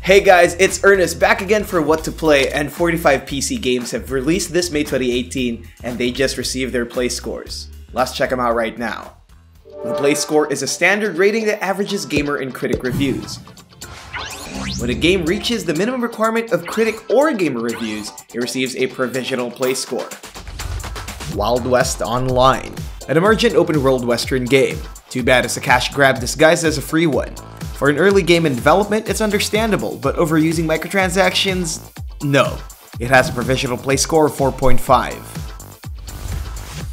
Hey guys, it's Ernest back again for What to Play, and 45 PC Games have released this May 2018 and they just received their play scores. Let's check them out right now. The play score is a standard rating that averages gamer and critic reviews. When a game reaches the minimum requirement of critic or gamer reviews, it receives a provisional play score. Wild West Online, an emergent open-world western game. Too bad it's a cash grab disguised as a free one. For an early game in development, it's understandable, but overusing microtransactions? No. It has a provisional play score of 4.5.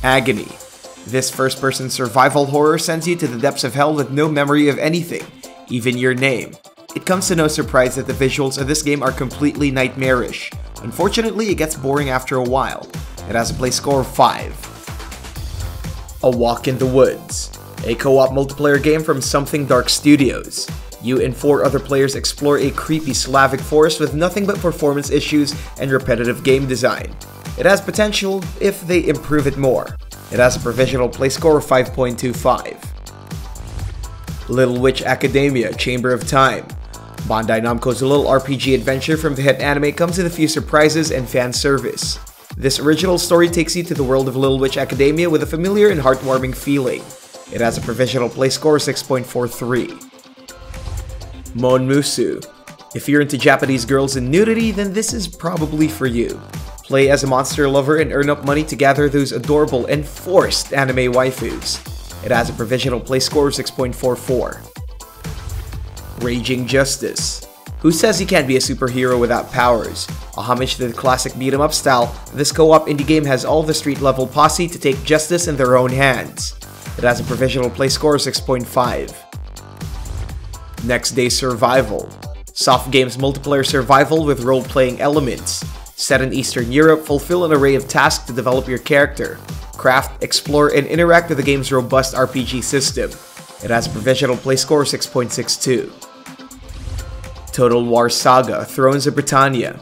Agony. This first-person survival horror sends you to the depths of hell with no memory of anything, even your name. It comes to no surprise that the visuals of this game are completely nightmarish. Unfortunately, it gets boring after a while. It has a play score of 5. A Walk in the Woods. A co-op multiplayer game from Something Dark Studios. You and 4 other players explore a creepy Slavic forest with nothing but performance issues and repetitive game design. It has potential if they improve it more. It has a provisional play score of 5.25. Little Witch Academia Chamber of Time. Bandai Namco's little RPG adventure from the hit anime comes with a few surprises and fan service. This original story takes you to the world of Little Witch Academia with a familiar and heartwarming feeling. It has a provisional play score of 6.43. Monmusu. If you're into Japanese girls and nudity, then this is probably for you. Play as a monster lover and earn up money to gather those adorable and forced anime waifus. It has a provisional play score of 6.44. Raging Justice. Who says you can't be a superhero without powers? A homage to the classic beat-em-up style, this co-op indie game has all the street-level posse to take justice in their own hands. It has a provisional play score of 6.5. Next Day Survival. Soft games multiplayer survival with role-playing elements. Set in Eastern Europe, fulfill an array of tasks to develop your character. Craft, explore, and interact with the game's robust RPG system. It has a provisional play score of 6.62. Total War Saga: Thrones of Britannia.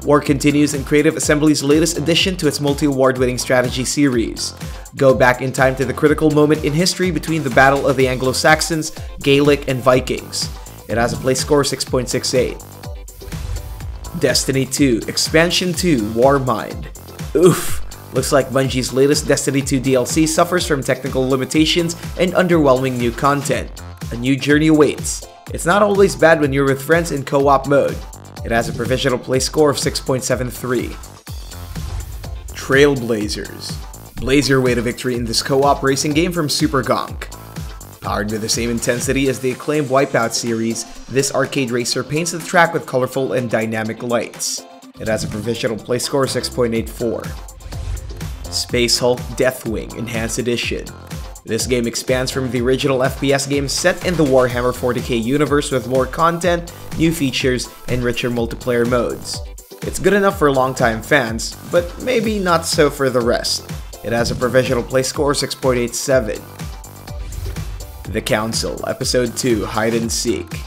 War continues in Creative Assembly's latest addition to its multi-award-winning strategy series. Go back in time to the critical moment in history between the Battle of the Anglo-Saxons, Gaelic, and Vikings. It has a play score of 6.68. Destiny 2 Expansion 2 Warmind. Oof! Looks like Bungie's latest Destiny 2 DLC suffers from technical limitations and underwhelming new content. A new journey awaits. It's not always bad when you're with friends in co-op mode. It has a provisional play score of 6.73. Trailblazers. Blaze your way to victory in this co-op racing game from Supergonk. Powered with the same intensity as the acclaimed Wipeout series, this arcade racer paints the track with colorful and dynamic lights. It has a provisional play score of 6.84. Space Hulk Deathwing Enhanced Edition. This game expands from the original FPS game set in the Warhammer 40k universe with more content, new features, and richer multiplayer modes. It's good enough for longtime fans, but maybe not so for the rest. It has a provisional play score of 6.87. The Council, Episode 2, Hide and Seek.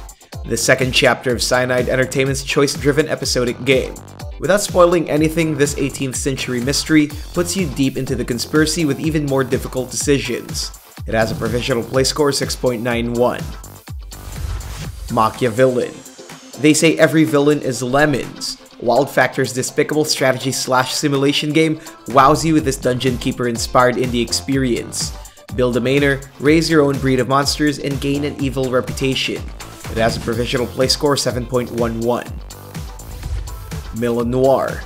The second chapter of Cyanide Entertainment's choice-driven episodic game. Without spoiling anything, this 18th century mystery puts you deep into the conspiracy with even more difficult decisions. It has a provisional play score of 6.91. Machiavillain. They say every villain is lemons. Wild Factor's despicable strategy/simulation game wows you with this Dungeon Keeper-inspired indie experience. Build a manor, raise your own breed of monsters, and gain an evil reputation. It has a provisional play score of 7.11. Milan Noir.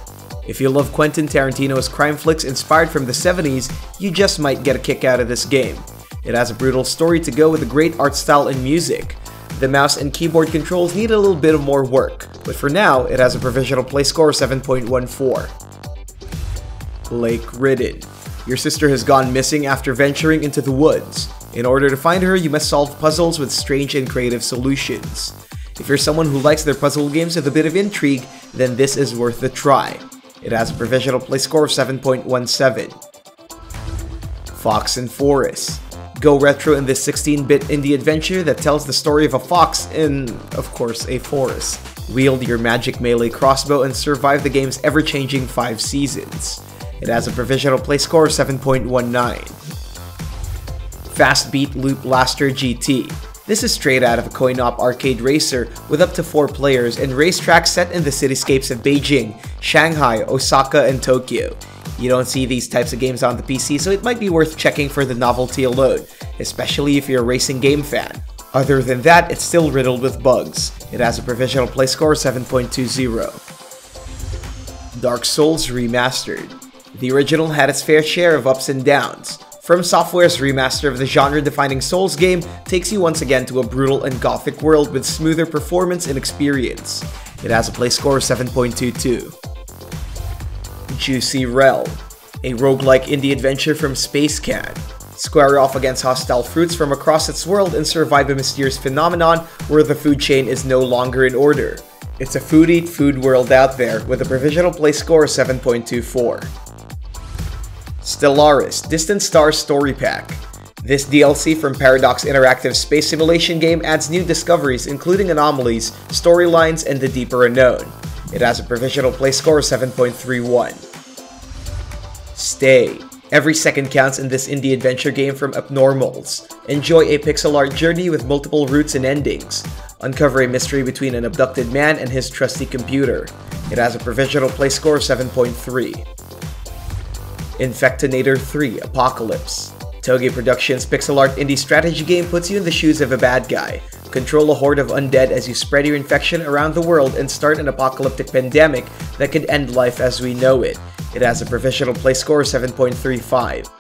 If you love Quentin Tarantino's crime flicks inspired from the 70s, you just might get a kick out of this game. It has a brutal story to go with a great art style and music. The mouse and keyboard controls need a little bit of more work, but for now, it has a provisional play score of 7.14. Lake Ridden. Your sister has gone missing after venturing into the woods. In order to find her, you must solve puzzles with strange and creative solutions. If you're someone who likes their puzzle games with a bit of intrigue, then this is worth a try. It has a provisional play score of 7.17. Fox and Forest. Go retro in this 16-bit indie adventure that tells the story of a fox in, of course, a forest. Wield your magic melee crossbow and survive the game's ever-changing 5 seasons. It has a provisional play score of 7.19. Fast Beat Loop Blaster GT. This is straight out of a coin-op arcade racer with up to 4 players and racetracks set in the cityscapes of Beijing, Shanghai, Osaka, and Tokyo. You don't see these types of games on the PC, so it might be worth checking for the novelty alone, especially if you're a racing game fan. Other than that, it's still riddled with bugs. It has a provisional play score of 7.20. Dark Souls Remastered. The original had its fair share of ups and downs. From Software's remaster of the genre-defining Souls game takes you once again to a brutal and gothic world with smoother performance and experience. It has a play score of 7.22. Juicy Realm, a roguelike indie adventure from SpaceCan. Square off against hostile fruits from across its world and survive a mysterious phenomenon where the food chain is no longer in order. It's a food-eat-food world out there with a provisional play score of 7.24. Stellaris Distant Stars Story Pack. This DLC from Paradox Interactive space simulation game adds new discoveries including anomalies, storylines, and the deeper unknown. It has a provisional play score of 7.31. Stay. Every second counts in this indie adventure game from Abnormals. Enjoy a pixel art journey with multiple routes and endings. Uncover a mystery between an abducted man and his trusty computer. It has a provisional play score of 7.3. Infectonator 3 Apocalypse. Toge Productions' pixel art indie strategy game puts you in the shoes of a bad guy. Control a horde of undead as you spread your infection around the world and start an apocalyptic pandemic that could end life as we know it. It has a provisional play score of 7.35.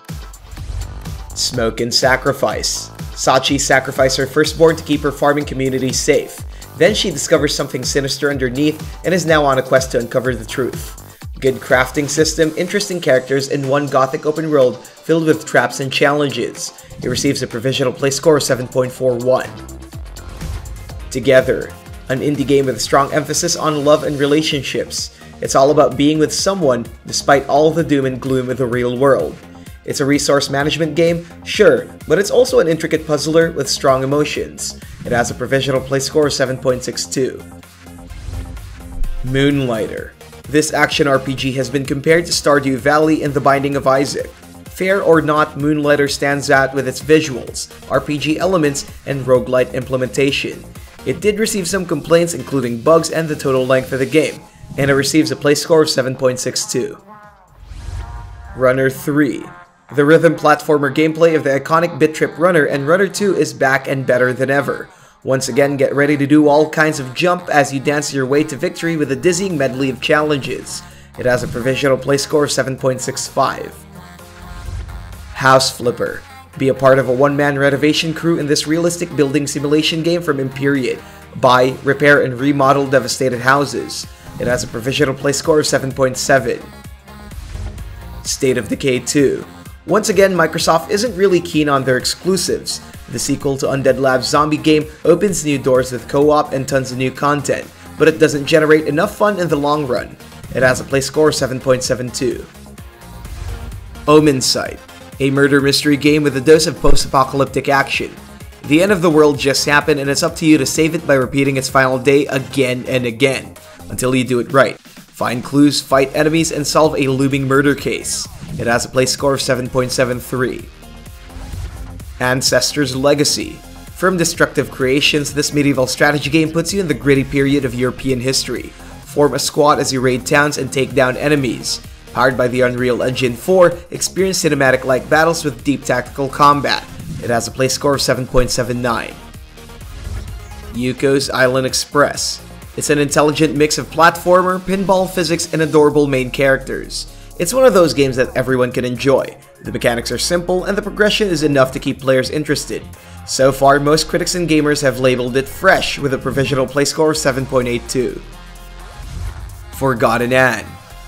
Smoke and Sacrifice. Sachi sacrificed her firstborn to keep her farming community safe. Then she discovers something sinister underneath and is now on a quest to uncover the truth. Good crafting system, interesting characters, and one gothic open world filled with traps and challenges. It receives a provisional play score of 7.41. Together, an indie game with a strong emphasis on love and relationships. It's all about being with someone despite all the doom and gloom of the real world. It's a resource management game, sure, but it's also an intricate puzzler with strong emotions. It has a provisional play score of 7.62. Moonlighter. This action RPG has been compared to Stardew Valley and The Binding of Isaac. Fair or not, Moonlighter stands out with its visuals, RPG elements, and roguelite implementation. It did receive some complaints including bugs and the total length of the game, and it receives a play score of 7.62. Runner 3. The rhythm platformer gameplay of the iconic Bit Trip Runner and Runner 2 is back and better than ever. Once again, get ready to do all kinds of jump as you dance your way to victory with a dizzying medley of challenges. It has a provisional play score of 7.65. House Flipper. Be a part of a one-man renovation crew in this realistic building simulation game from Imperial. Buy, repair, and remodel devastated houses. It has a provisional play score of 7.7. State of Decay 2. Once again, Microsoft isn't really keen on their exclusives. The sequel to Undead Lab's zombie game opens new doors with co-op and tons of new content, but it doesn't generate enough fun in the long run. It has a play score of 7.72. Omen Sight. A murder mystery game with a dose of post-apocalyptic action. The end of the world just happened and it's up to you to save it by repeating its final day again and again, until you do it right. Find clues, fight enemies, and solve a looming murder case. It has a play score of 7.73. Ancestors Legacy. From Destructive Creations, this medieval strategy game puts you in the gritty period of European history. Form a squad as you raid towns and take down enemies. Powered by the Unreal Engine 4, experience cinematic-like battles with deep tactical combat. It has a play score of 7.79. Yoku's Island Express. It's an intelligent mix of platformer, pinball physics, and adorable main characters. It's one of those games that everyone can enjoy. The mechanics are simple, and the progression is enough to keep players interested. So far, most critics and gamers have labeled it fresh, with a provisional play score of 7.82. Forgotton Anne.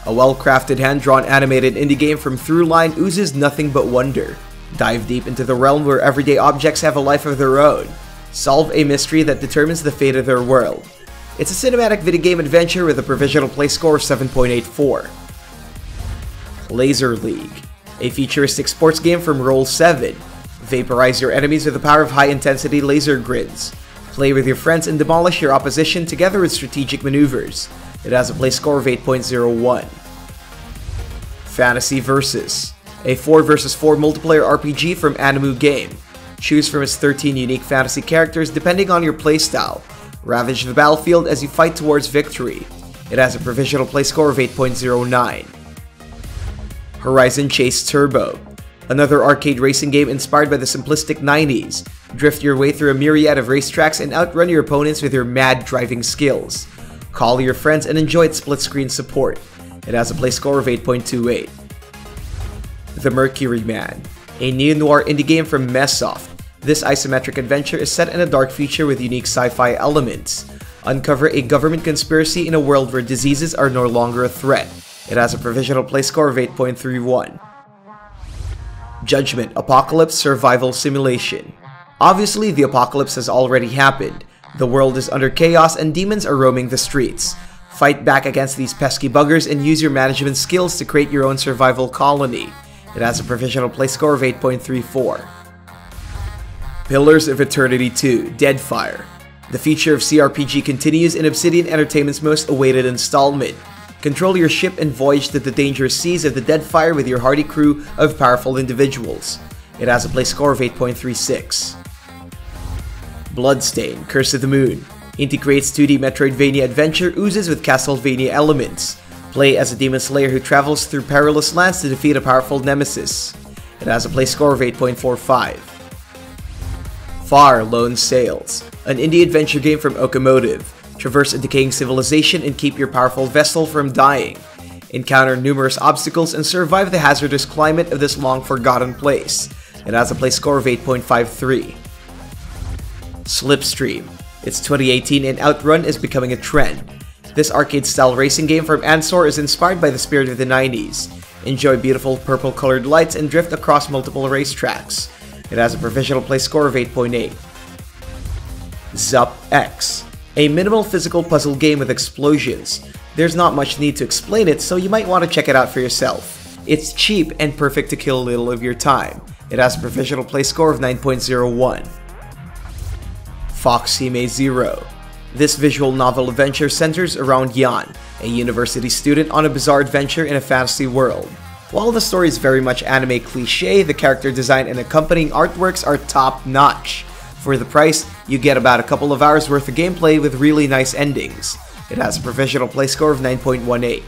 A well-crafted hand-drawn animated indie game from Throughline oozes nothing but wonder. Dive deep into the realm where everyday objects have a life of their own. Solve a mystery that determines the fate of their world. It's a cinematic video game adventure with a provisional play score of 7.84. Laser League. A futuristic sports game from Roll7. Vaporize your enemies with the power of high-intensity laser grids. Play with your friends and demolish your opposition together with strategic maneuvers. It has a play score of 8.01. Fantasy Versus. A 4 vs 4 multiplayer RPG from Animu Game. Choose from its 13 unique fantasy characters depending on your playstyle. Ravage the battlefield as you fight towards victory. It has a provisional playscore of 8.09. Horizon Chase Turbo. Another arcade racing game inspired by the simplistic 90s. Drift your way through a myriad of racetracks and outrun your opponents with your mad driving skills. Call your friends and enjoy its split-screen support. It has a play score of 8.28. The Mercury Man. A neo-noir indie game from Messsoft. This isometric adventure is set in a dark future with unique sci-fi elements. Uncover a government conspiracy in a world where diseases are no longer a threat. It has a provisional play score of 8.31. Judgment Apocalypse Survival Simulation. Obviously, the apocalypse has already happened. The world is under chaos and demons are roaming the streets. Fight back against these pesky buggers and use your management skills to create your own survival colony. It has a provisional play score of 8.34. Pillars of Eternity 2 Deadfire. The future of CRPG continues in Obsidian Entertainment's most awaited installment. Control your ship and voyage to the dangerous seas of the Deadfire with your hardy crew of powerful individuals. It has a play score of 8.36. Bloodstained, Curse of the Moon. Integrates 2D Metroidvania adventure oozes with Castlevania elements. Play as a demon slayer who travels through perilous lands to defeat a powerful nemesis. It has a play score of 8.45. Far Lone Sails. An indie adventure game from Okamotive. Traverse a decaying civilization and keep your powerful vessel from dying. Encounter numerous obstacles and survive the hazardous climate of this long-forgotten place. It has a play score of 8.53. Slipstream. Its 2018 and Outrun is becoming a trend. This arcade-style racing game from Ansor is inspired by the spirit of the 90s. Enjoy beautiful purple-colored lights and drift across multiple racetracks. It has a provisional play score of 8.8. Zup X. A minimal physical puzzle game with explosions. There's not much need to explain it, so you might want to check it out for yourself. It's cheap and perfect to kill a little of your time. It has a provisional play score of 9.01. Fox Hime Zero. This visual novel adventure centers around Yan, a university student on a bizarre adventure in a fantasy world. While the story is very much anime cliché, the character design and accompanying artworks are top-notch. For the price, you get about a couple of hours worth of gameplay with really nice endings. It has a provisional play score of 9.18.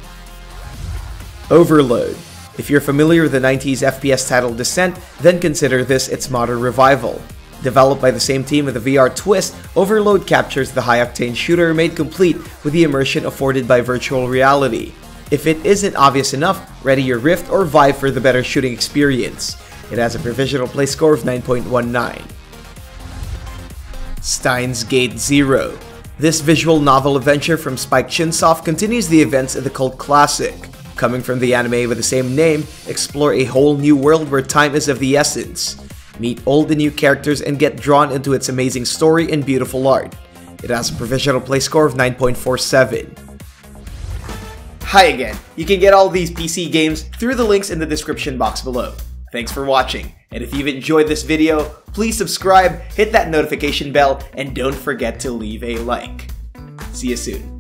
Overload. If you're familiar with the 90s FPS title Descent, then consider this its modern revival. Developed by the same team with a VR twist, Overload captures the high-octane shooter made complete with the immersion afforded by virtual reality. If it isn't obvious enough, ready your Rift or Vive for the better shooting experience. It has a provisional play score of 9.19. STEINS Gate Zero. This visual novel adventure from Spike Chunsoft continues the events of the cult classic. Coming from the anime with the same name, explore a whole new world where time is of the essence. Meet old and new characters and get drawn into its amazing story and beautiful art. It has a provisional play score of 9.47. Hi again! You can get all these PC games through the links in the description box below. Thanks for watching, and if you've enjoyed this video, please subscribe, hit that notification bell, and don't forget to leave a like. See you soon.